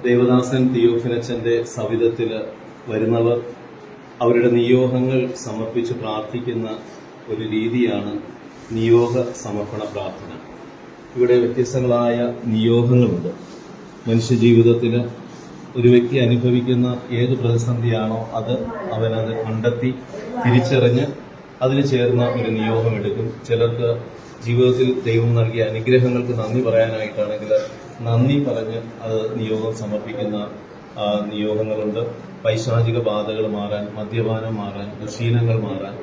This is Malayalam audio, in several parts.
ദേവദാസൻ തിയോഫിനച്ചന്റെ സവിധത്തിൽ വരുന്നവർ അവരുടെ നിയോഗങ്ങൾ സമർപ്പിച്ച് പ്രാർത്ഥിക്കുന്ന ഒരു രീതിയാണ് നിയോഗ സമർപ്പണ പ്രാർത്ഥന. ഇവിടെ വ്യത്യസ്തങ്ങളായ നിയോഗങ്ങളുണ്ട്. മനുഷ്യജീവിതത്തിൽ ഒരു വ്യക്തി അനുഭവിക്കുന്ന ഏത് പ്രതിസന്ധിയാണോ അത് അവനത് കണ്ടെത്തി തിരിച്ചറിഞ്ഞ് അതിന് ചേർന്ന ഒരു നിയോഗം എടുക്കും. ചിലർക്ക് ജീവിതത്തിൽ ദൈവം നൽകിയ അനുഗ്രഹങ്ങൾക്ക് നന്ദി പറയാനായിട്ടാണെങ്കിൽ നന്ദി പറഞ്ഞ് അത് നിയോഗം സമർപ്പിക്കുന്ന നിയോഗങ്ങളുണ്ട്. പൈശാചിക ബാധകൾ മാറാൻ, മദ്യപാനം മാറാൻ, ദുശീലങ്ങൾ മാറാൻ,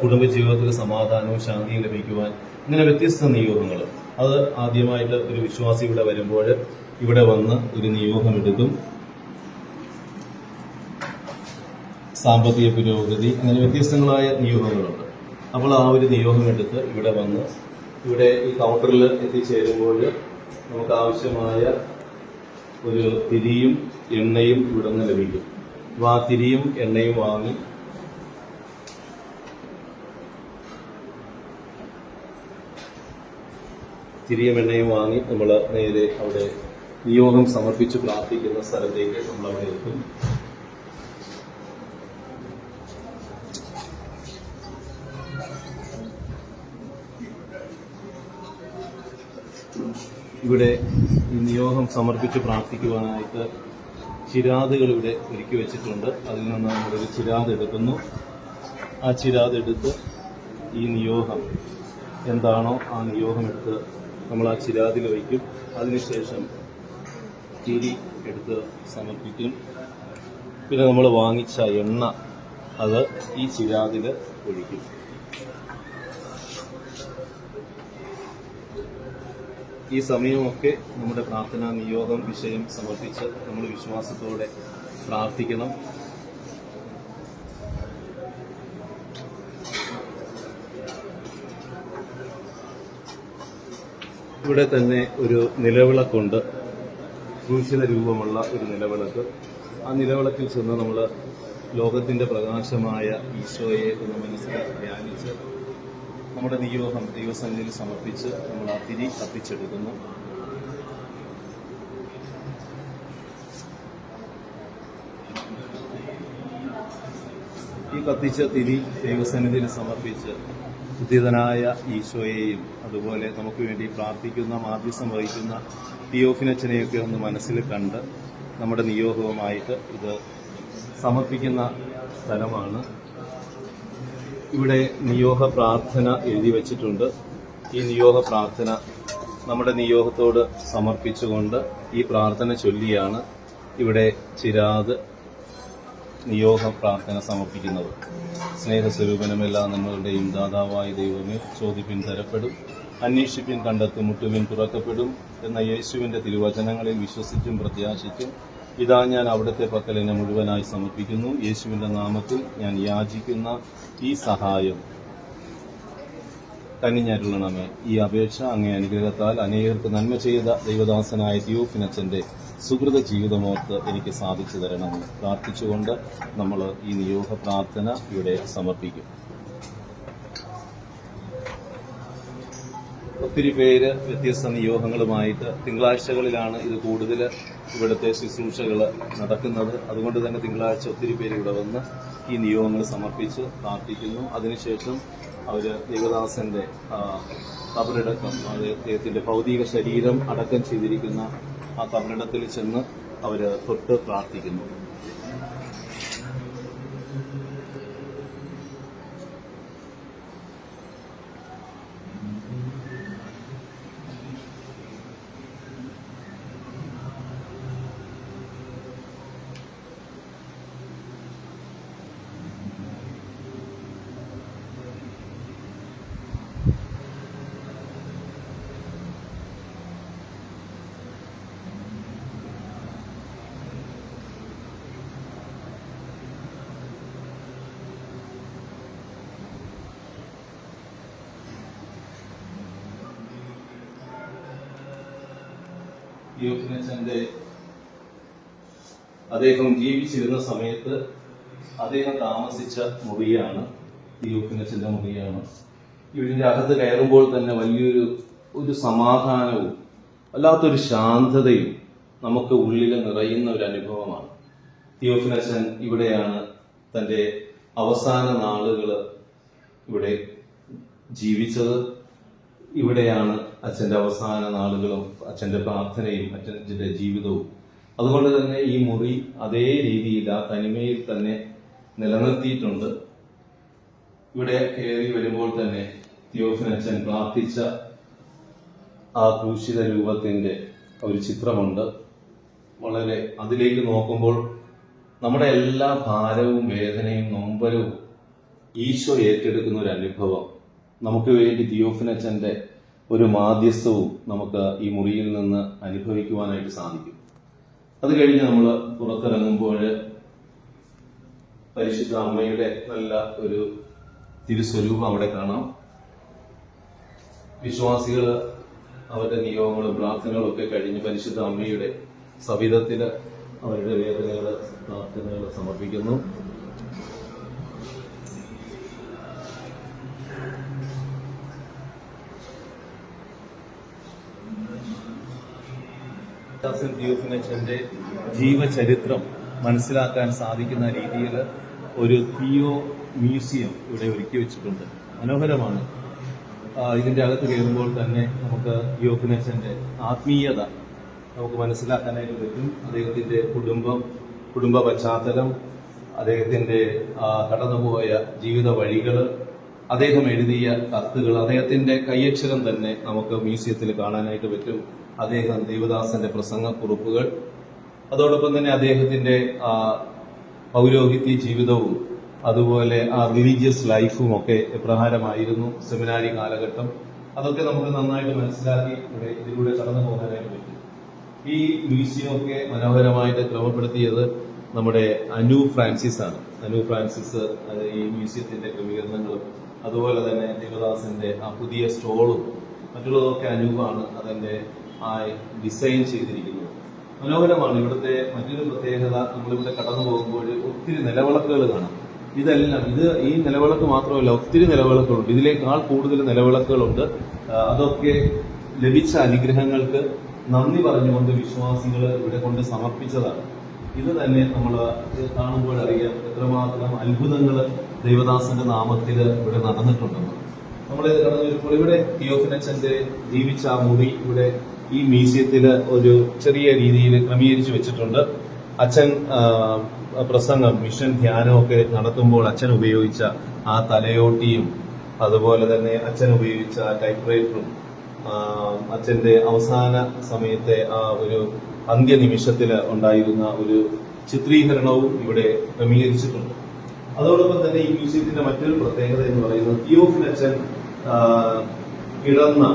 കുടുംബജീവിതത്തിൽ സമാധാനവും ശാന്തിയും ലഭിക്കുവാൻ, ഇങ്ങനെ വ്യത്യസ്ത നിയോഗങ്ങൾ. അത് ആദ്യമായിട്ട് ഒരു വിശ്വാസി ഇവിടെ വരുമ്പോൾ ഇവിടെ വന്ന് ഒരു നിയോഗം എടുക്കും. സാമ്പത്തിക പുരോഗതി, അങ്ങനെ വ്യത്യസ്തങ്ങളായ നിയോഗങ്ങളുണ്ട്. അപ്പോൾ ആ ഒരു നിയോഗം എടുത്ത് ഇവിടെ വന്ന് ഇവിടെ ഈ കൗണ്ടറിൽ എത്തിച്ചേരുമ്പോൾ നമുക്ക് ആവശ്യമായ ഒരു തിരിയും എണ്ണയും ഇവിടെ നിന്ന് ലഭിക്കും. അപ്പോൾ ആ തിരിയും എണ്ണയും വാങ്ങി തിരിയും എണ്ണയും വാങ്ങി നമ്മൾ നേരെ അവിടെ നിയോഗം സമർപ്പിച്ച് പ്രാർത്ഥിക്കുന്ന സ്ഥലത്തേക്ക് നമ്മൾ അവിടെ എത്തും. ഇവിടെ ഈ നിയോഗം സമർപ്പിച്ച് പ്രാർത്ഥിക്കുവാനായിട്ട് ചിരാതുകൾ ഇവിടെ ഒരുക്കി വെച്ചിട്ടുണ്ട്. അതിൽ നിന്ന് നമ്മളൊരു ചിരാത് എടുക്കുന്നു. ആ ചിരാത് എടുത്ത് ഈ നിയോഗം എന്താണോ ആ നിയോഗം എടുത്ത് നമ്മൾ ആ ചിരാതിൽ വയ്ക്കും. അതിനുശേഷം തിരി എടുത്ത് സമർപ്പിക്കും. പിന്നെ നമ്മൾ വാങ്ങിച്ച എണ്ണ അത് ഈ ചിരാതിൽ ഒഴിക്കും. ഈ സമയമൊക്കെ നമ്മുടെ പ്രാർത്ഥനാ നിയോഗം വിഷയം സമർപ്പിച്ച് നമ്മൾ വിശ്വാസത്തോടെ പ്രാർത്ഥിക്കണം. ഇവിടെ തന്നെ ഒരു നിലവിളക്കുണ്ട്, ക്രൂശിത രൂപമുള്ള ഒരു നിലവിളക്ക്. ആ നിലവിളക്കിൽ ചെന്ന് നമ്മൾ ലോകത്തിന്റെ പ്രകാശമായ ഈശോയെ ഒന്ന് മനസ്സിൽ ധ്യാനിച്ച് നമ്മുടെ നിയോഗം ദൈവസന്നിധിയിൽ സമർപ്പിച്ച് നമ്മൾ ആ തിരി കത്തിച്ചെടുക്കുന്നു. ഈ കത്തിച്ച തിരി ദൈവസന്നിധിയിൽ സമർപ്പിച്ച് ഉദ്ധിതനായ ഈശോയെയും അതുപോലെ നമുക്ക് വേണ്ടി പ്രാർത്ഥിക്കുന്ന മാധ്യസ്ഥം വഹിക്കുന്ന തിയോഫിനച്ചനെയൊക്കെ ഒന്ന് മനസ്സിൽ കണ്ട് നമ്മുടെ നിയോഗവുമായിട്ട് ഇത് സമർപ്പിക്കുന്ന സ്ഥലമാണ്. ഇവിടെ നിയോഗ പ്രാർത്ഥന എഴുതി വച്ചിട്ടുണ്ട്. ഈ നിയോഗ പ്രാർത്ഥന നമ്മുടെ നിയോഗത്തോട് സമർപ്പിച്ചുകൊണ്ട് ഈ പ്രാർത്ഥന ചൊല്ലിയാണ് ഇവിടെ ചിരാത് നിയോഗ പ്രാർത്ഥന സമർപ്പിക്കുന്നത്. സ്നേഹസ്വരൂപനമെല്ലാം നമ്മളുടെയും ദാതാവായ ദൈവമേ, ചോദിപ്പിൻ തരപ്പെടും, അന്വേഷിപ്പിൻ കണ്ടെത്തും, മുട്ടുവിൻ തുറക്കപ്പെടും എന്ന യേശുവിന്റെ തിരുവചനങ്ങളിൽ വിശ്വസിച്ചും പ്രത്യാശിച്ചും ഇതാ ഞാൻ അവിടുത്തെ പക്കൽ എന്നെ മുഴുവനായി സമർപ്പിക്കുന്നു. യേശുവിന്റെ നാമത്തിൽ ഞാൻ യാചിക്കുന്ന ഈ സഹായം കനിഞ്ഞരുളണമേ. ഈ അപേക്ഷ അങ്ങേ അനുഗ്രഹത്താൽ അനേകർക്ക് നന്മ ചെയ്ത ദൈവദാസനായ തിയോഫിനച്ചന്റെ സുഹൃത ജീവിതമോർത്ത് എനിക്ക് സാധിച്ചു തരണമേ. പ്രാർത്ഥിച്ചുകൊണ്ട് നമ്മൾ ഈ നിയോഗ പ്രാർത്ഥന ഇവിടെ സമർപ്പിക്കും. ഒത്തിരി പേര് വ്യത്യസ്ത നിയോഗങ്ങളുമായിട്ട് തിങ്കളാഴ്ചകളിലാണ് ഇത് കൂടുതൽ ഇവിടുത്തെ ശുശ്രൂഷകൾ നടക്കുന്നത്. അതുകൊണ്ട് തന്നെ തിങ്കളാഴ്ച ഒത്തിരി പേര് ഇവിടെ വന്ന് ഈ നിയോഗങ്ങൾ സമർപ്പിച്ച് പ്രാർത്ഥിക്കുന്നു. അതിനുശേഷം അവർ ദൈവദാസന്റെ കബറിടക്കം, അദ്ദേഹത്തിന്റെ ഭൗതിക ശരീരം അടക്കം ചെയ്തിരിക്കുന്ന ആ കബറിടത്തിൽ ചെന്ന് അവർ തൊട്ട് പ്രാർത്ഥിക്കുന്നു. തിയോഫിനച്ചന്റെ അദ്ദേഹം ജീവിച്ചിരുന്ന സമയത്ത് അദ്ദേഹം താമസിച്ച മുറിയാണ് തിയോഫിനച്ചന്റെ മുറിയാണ്. ഇതിന്റെ അകത്ത് കയറുമ്പോൾ തന്നെ വലിയൊരു സമാധാനവും വല്ലാത്തൊരു ശാന്തതയും നമുക്ക് ഉള്ളിൽ നിറയുന്ന ഒരു അനുഭവമാണ്. തിയോഫിനച്ചൻ ഇവിടെയാണ് തന്റെ അവസാന നാളുകൾ ഇവിടെ ജീവിച്ചത്. ഇവിടെയാണ് അച്ഛന്റെ അവസാന നാളുകളും അച്ഛന്റെ പ്രാർത്ഥനയും അച്ഛന്റെ ജീവിതവും. അതുകൊണ്ട് തന്നെ ഈ മുറി അതേ രീതിയിൽ ആ തനിമയിൽ തന്നെ നിലനിർത്തിയിട്ടുണ്ട്. ഇവിടെ കയറി വരുമ്പോൾ തന്നെ തിയോഫിനച്ചൻ പ്രാർത്ഥിച്ച ആ ക്രൂശിത രൂപത്തിന്റെ ഒരു ചിത്രമുണ്ട്. വളരെ അതിലേക്ക് നോക്കുമ്പോൾ നമ്മുടെ എല്ലാ ഭാരവും വേദനയും നൊമ്പരവും ഈശോ ഏറ്റെടുക്കുന്ന ഒരു അനുഭവം. നമുക്ക് വേണ്ടി തിയോഫിനച്ചന്റെ ഒരു മാധ്യസ്ഥവും നമുക്ക് ഈ മുറിയിൽ നിന്ന് അനുഭവിക്കുവാനായിട്ട് സാധിക്കും. അത് കഴിഞ്ഞ് നമ്മൾ പുറത്തിറങ്ങുമ്പോൾ പരിശുദ്ധ അമ്മയുടെ നല്ല ഒരു തിരുസ്വരൂപം അവിടെ കാണാം. വിശ്വാസികൾ അവരുടെ നിയോഗങ്ങളും പ്രാർത്ഥനകളും ഒക്കെ കഴിഞ്ഞ് പരിശുദ്ധ അമ്മയുടെ സവിധത്തിൽ അവരുടെ വേദനകൾ പ്രാർത്ഥനകൾ സമർപ്പിക്കുന്നു. തിയോഫിനച്ചന്റെ ജീവചരിത്രം മനസ്സിലാക്കാൻ സാധിക്കുന്ന രീതിയിൽ ഒരു തിയോ മ്യൂസിയം ഇവിടെ ഒരുക്കി വെച്ചിട്ടുണ്ട്. മനോഹരമാണ്. ഇതിന്റെ അകത്ത് കയറുമ്പോൾ തന്നെ നമുക്ക് തിയോഫിനച്ചന്റെ ആത്മീയത നമുക്ക് മനസ്സിലാക്കാനായിട്ട് പറ്റും. അദ്ദേഹത്തിന്റെ കുടുംബ പശ്ചാത്തലം, അദ്ദേഹത്തിന്റെ കടന്നുപോയ ജീവിത വഴികൾ, അദ്ദേഹം എഴുതിയ കത്തുകൾ, അദ്ദേഹത്തിന്റെ കൈയക്ഷരം തന്നെ നമുക്ക് മ്യൂസിയത്തിൽ കാണാനായിട്ട് പറ്റും. അദ്ദേഹം ദേവദാസന്റെ പ്രസംഗക്കുറിപ്പുകൾ, അതോടൊപ്പം തന്നെ അദ്ദേഹത്തിന്റെ പൗരോഹിത്യ ജീവിതവും അതുപോലെ ആ റിലീജിയസ് ലൈഫും ഒക്കെ എപ്രകാരമായിരുന്നു, സെമിനാരി കാലഘട്ടം, അതൊക്കെ നമുക്ക് നന്നായിട്ട് മനസ്സിലാക്കി ഇതിലൂടെ കടന്നു പോകാനായിട്ട് പറ്റും. ഈ മ്യൂസിയം ഒക്കെ മനോഹരമായിട്ട് ക്രമപ്പെടുത്തിയത് നമ്മുടെ അനു ഫ്രാൻസിസ് ആണ്. അനു ഫ്രാൻസിസ് ഈ മ്യൂസിയത്തിന്റെ ക്രമീകരണങ്ങളും അതുപോലെ തന്നെ ദേവദാസന്റെ ആ പുതിയ സ്റ്റോളും മറ്റുള്ളതൊക്കെ അനൂപാണ് അതിന്റെ ആ ഡിസൈൻ ചെയ്തിരിക്കുന്നത്. മനോഹരമാണ്. ഇവിടുത്തെ മറ്റൊരു പ്രത്യേകത, നമ്മളിവിടെ കടന്നു പോകുമ്പോൾ ഒത്തിരി നിലവിളക്കുകൾ കാണാം. ഇതെല്ലാം ഈ നിലവിളക്ക് മാത്രമല്ല, ഒത്തിരി നിലവിളക്കുകളുണ്ട്. ഇതിനേക്കാൾ കൂടുതൽ നിലവിളക്കുകളുണ്ട്. അതൊക്കെ ലഭിച്ച അനുഗ്രഹങ്ങൾക്ക് നന്ദി പറഞ്ഞുകൊണ്ട് വിശ്വാസികൾ ഇവിടെ കൊണ്ട് സമർപ്പിച്ചതാണ്. ഇത് തന്നെ നമ്മൾ കാണുമ്പോൾ അറിയാം എത്രമാത്രം അത്ഭുതങ്ങൾ ദൈവദാസന്റെ നാമത്തിൽ ഇവിടെ നടന്നിട്ടുണ്ടെന്ന്. നമ്മളിത് കടന്നു വരുമ്പോൾ ഇവിടെ തിയോഫിനച്ചന്റെ ജീവിച്ച ആ മുറി ഇവിടെ ഈ മ്യൂസിയത്തിൽ ഒരു ചെറിയ രീതിയിൽ ക്രമീകരിച്ചു വെച്ചിട്ടുണ്ട്. അച്ഛൻ പ്രസംഗം, മിഷൻ ധ്യാനമൊക്കെ നടത്തുമ്പോൾ അച്ഛൻ ഉപയോഗിച്ച ആ തലയോട്ടിയും അതുപോലെ തന്നെ അച്ഛൻ ഉപയോഗിച്ച ടൈപ്പ് റൈറ്ററും അച്ഛന്റെ അവസാന സമയത്തെ ആ ഒരു അന്ത്യനിമിഷത്തിൽ ഉണ്ടായിരുന്ന ഒരു ചിത്രീകരണവും ഇവിടെ ക്രമീകരിച്ചിട്ടുണ്ട്. അതോടൊപ്പം തന്നെ ഈ മ്യൂസിയത്തിന്റെ മറ്റൊരു പ്രത്യേകത എന്ന് പറയുന്നത് തിയോഫിനച്ചൻ കിടന്ന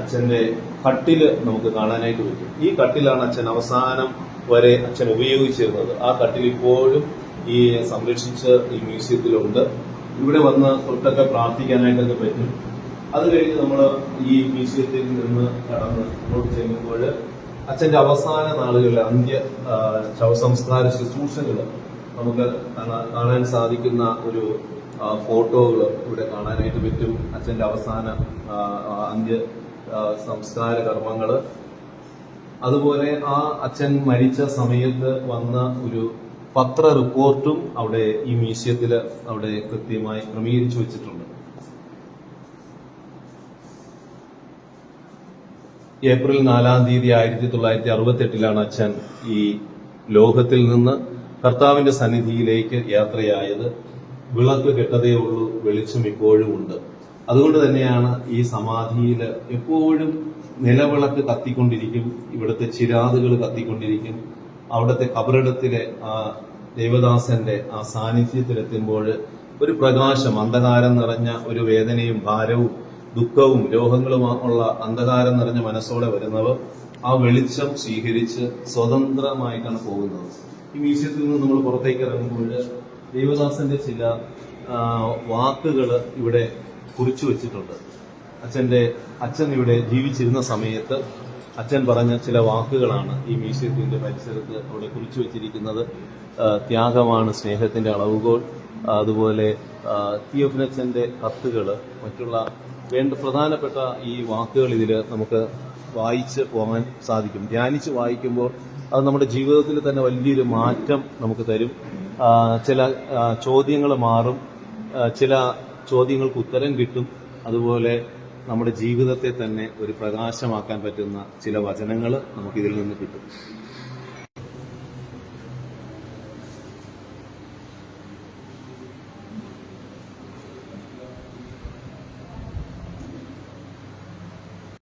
അച്ഛന്റെ കട്ടില് നമുക്ക് കാണാനായിട്ട് പറ്റും. ഈ കട്ടിലാണ് അച്ഛൻ അവസാനം വരെ അച്ഛൻ ഉപയോഗിച്ചിരുന്നത്. ആ കട്ടിൽ ഇപ്പോഴും ഈ സംരക്ഷിച്ച് ഈ മ്യൂസിയത്തിലുണ്ട്. ഇവിടെ വന്ന് തൊട്ടൊക്കെ പ്രാർത്ഥിക്കാനായിട്ടൊക്കെ പറ്റും. അത് കഴിഞ്ഞ് നമ്മൾ ഈ മ്യൂസിയത്തിൽ നിന്ന് കടന്ന് മുന്നോട്ട് ചെല്ലുമ്പോൾ അച്ഛന്റെ അവസാന നാളുകളിൽ ശവസംസ്കാര ശുശ്രൂഷകൾ നമുക്ക് കാണാൻ സാധിക്കുന്ന ഒരു ഫോട്ടോകൾ ഇവിടെ കാണാനായിട്ട് പറ്റും. അച്ഛന്റെ അവസാന അന്ത്യ സംസ്കാര കർമ്മങ്ങള്, അതുപോലെ ആ അച്ഛൻ മരിച്ച സമയത്ത് വന്ന ഒരു പത്ര റിപ്പോർട്ടും അവിടെ ഈ മ്യൂസിയത്തിൽ അവിടെ കൃത്യമായി ക്രമീകരിച്ചു വെച്ചിട്ടുണ്ട്. ഏപ്രിൽ 4 1968 അച്ഛൻ ഈ ലോകത്തിൽ നിന്ന് കർത്താവിന്റെ സന്നിധിയിലേക്ക് യാത്രയായത്. വിളക്ക് കെട്ടതേ ഉള്ളൂ, വെളിച്ചം ഇപ്പോഴും ഉണ്ട്. അതുകൊണ്ട് തന്നെയാണ് ഈ സമാധിയിൽ എപ്പോഴും നിലവിളക്ക് കത്തിക്കൊണ്ടിരിക്കും, ഇവിടുത്തെ ചിരാതുകൾ കത്തിക്കൊണ്ടിരിക്കും. അവിടുത്തെ കബറിടത്തിലെ ആ ദേവദാസന്റെ ആ സാന്നിധ്യത്തിലെത്തുമ്പോൾ ഒരു പ്രകാശം, അന്ധകാരം നിറഞ്ഞ ഒരു വേദനയും ഭാരവും ദുഃഖവും രോഗങ്ങളും ഉള്ള അന്ധകാരം നിറഞ്ഞ മനസ്സോടെ വരുന്നവർ ആ വെളിച്ചം സ്വീകരിച്ച് സ്വതന്ത്രമായിട്ടാണ് പോകുന്നത്. ഈ മ്യൂസിയത്തിൽ നിന്ന് നമ്മൾ പുറത്തേക്ക് ഇറങ്ങുമ്പോൾ ദേവദാസന്റെ ചില വാക്കുകൾ ഇവിടെ കുറിച്ചു വെച്ചിട്ടുണ്ട്. അച്ഛൻ ഇവിടെ ജീവിച്ചിരുന്ന സമയത്ത് അച്ഛൻ പറഞ്ഞ ചില വാക്കുകളാണ് ഈ മ്യൂസിയത്തിന്റെ പരിസരത്ത് അവിടെ കുറിച്ചു വെച്ചിരിക്കുന്നത്. ത്യാഗമാണ് സ്നേഹത്തിന്റെ അളവുകോൽ. അതുപോലെ തിയോഫിലച്ചന്റെ കത്തുകൾ, മറ്റുള്ള പ്രധാനപ്പെട്ട ഈ വാക്കുകൾ ഇതിൽ നമുക്ക് വായിച്ച് പോകാൻ സാധിക്കും. ധ്യാനിച്ച് വായിക്കുമ്പോൾ അത് നമ്മുടെ ജീവിതത്തിൽ തന്നെ വലിയൊരു മാറ്റം നമുക്ക് തരും. ചില ചോദ്യങ്ങൾ മാറും, ചില ചോദ്യങ്ങൾക്ക് ഉത്തരം കിട്ടും. അതുപോലെ നമ്മുടെ ജീവിതത്തെ തന്നെ ഒരു പ്രകാശമാക്കാൻ പറ്റുന്ന ചില വചനങ്ങൾ നമുക്കിതിൽ നിന്ന് കിട്ടും.